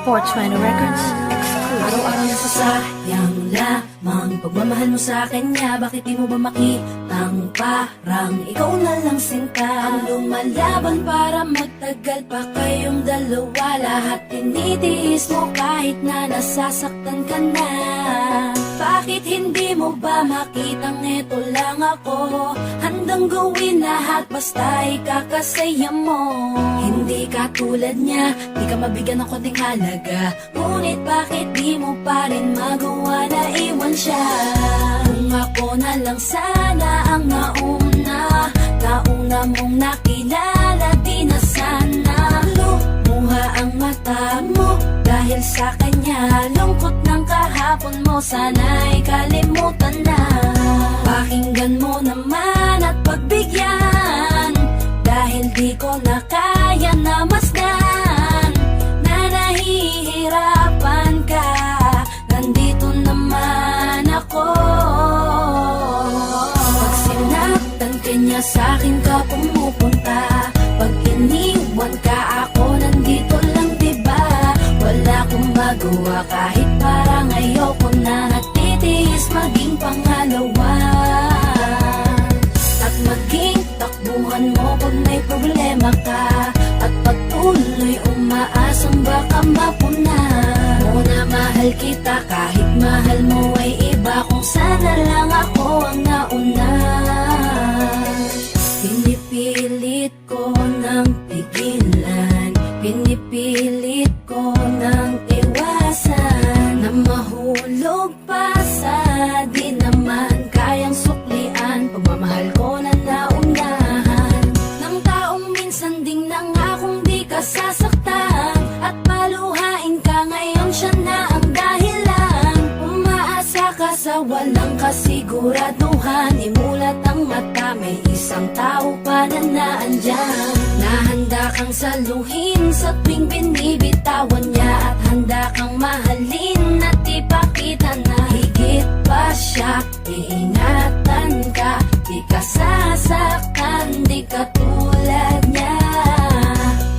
420 Records exclusive. Araw-araw nasasayang lamang pagmamahal mo sa kanya. Bakit di mo ba makitang parang ikaw na lang sinta ang lumalaban para magtagal pa kayong dalawa? Lahat tinitiis mo kahit na nasasaktan ka na. Bakit hindi mo ba makitang eto lang ako? Handang gawin lahat basta ikakasaya mo. Hindi ka tulad niya, di ka mabigyan ng konting halaga. Ngunit bakit di mo pa rin magawa na iwan siya? Kung ako na lang sana ang nauna mong nakilala, di na sana lumuha ang mata mo dahil sa kanya. Lungkot ng kahapon mo, sana'y kalimutan na. Pakinggan mo naman at pagbigyan, dahil di ko na kaya na masdan na nahihirapan ka. Nandito naman ako. Pag sinaktan ka niya, sa'kin ka pumupunta. Pag iniwan ka, ako nandito lang, diba? Wala akong magawa kahit parang ayoko na. Nagtitiis maging pangalawa at maging takbuhan mo pag may problema ka. At patuloy umaasang baka mapuna mo na mahal kita kahit mahal mo ay iba. Kung sana lang ako ang nauna. Pinipilit ko ng pigilan, pinipilit ko ng iwasan na mahulog pa sa di naman kayang suklian. Pagmamahal ko na naunahan ng taong minsan ding nangakong di ka sasaktan. At paluhain ka ngayon, siya na ang dahilan. Umaasa ka sa walang kasiguraduhan. Imulat ang mata, may isang tao pa na naandyan. Nahanda kang saluhin sa tuwing binibitawan niya. At handa kang mahalin at ipakita na higit pa siya. Iingatan ka, di ka sasaktan, di ka tulad niya.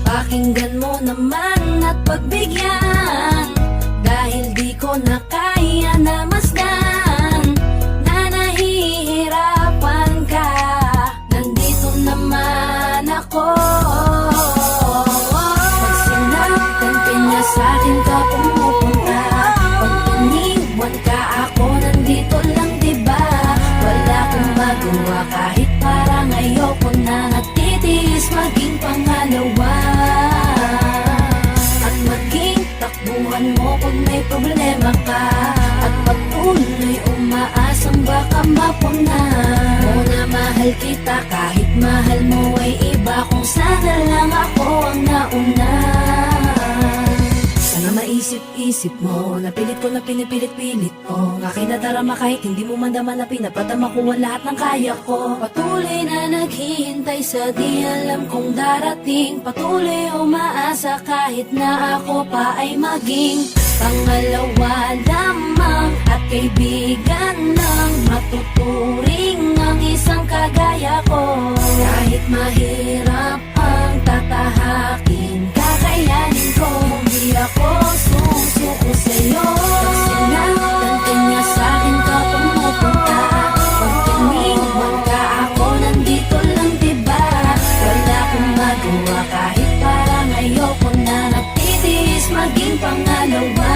Pakinggan mo naman at pagbigyan, dahil di ko na kaya na masdan na nahihirapan ka. Nandito naman ako. Pag sinaktan ka niya, sa'kin ka pumupunta. Pag iniwan ka, ako nandito lang, diba? Wala akong magawa kahit parang ayoko na. Nagtitiis maging pangalawa at maging takbuhan mo pag may problema ka. At patuloy umaasang baka mapuna mo na mahal kita kahit mahal mo ay iba. Kung sana lang ako ang nauna. Sana maisip-isip mo, napilit ko na pinipilit-pilit ko. Ang aking nadarama kahit hindi mo mandama na pinapadama ko ang lahat ng kaya ko. Patuloy na naghihintay sa di alam kong darating. Patuloy umaasa kahit na ako pa ay maging pangalawa lamang. At kaibigan ng matuturing ang isang kagaya ko. Kahit mahirap ang tatahakin, kakayanin ko. Hindi ako susuko sa'yo. Pag sinaktan ka niya, sa'kin ka pumupunta. Pag iniwan ka, ako nandito lang, diba? Wala akong magawa kahit parang ayoko na. Nagtitiis maging pangalawa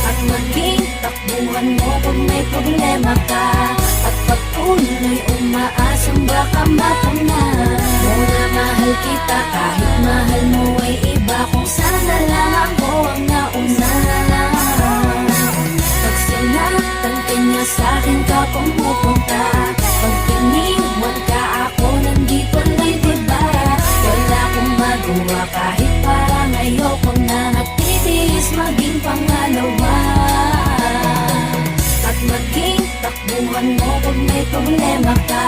at maging takbuhan mo pag may problema ka. At patuloy umaasang baka mapuna mo na mahal kita kahit mahal mo ay iba. Kung sana lang ako ang nauna. Pag sinaktan ka niya, sa'kin ka pumupunta. Pag iniwan ka, ako nandito lang, diba? Wala akong magawa kahit parang ayoko na. Nagtitiis maging pangalawa at maging takbuhan mo pag may problema ka.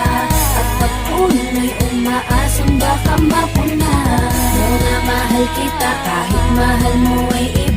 At patuloy umaasang baka mapuna mo na mahal kita kahit mahal mo ay iba.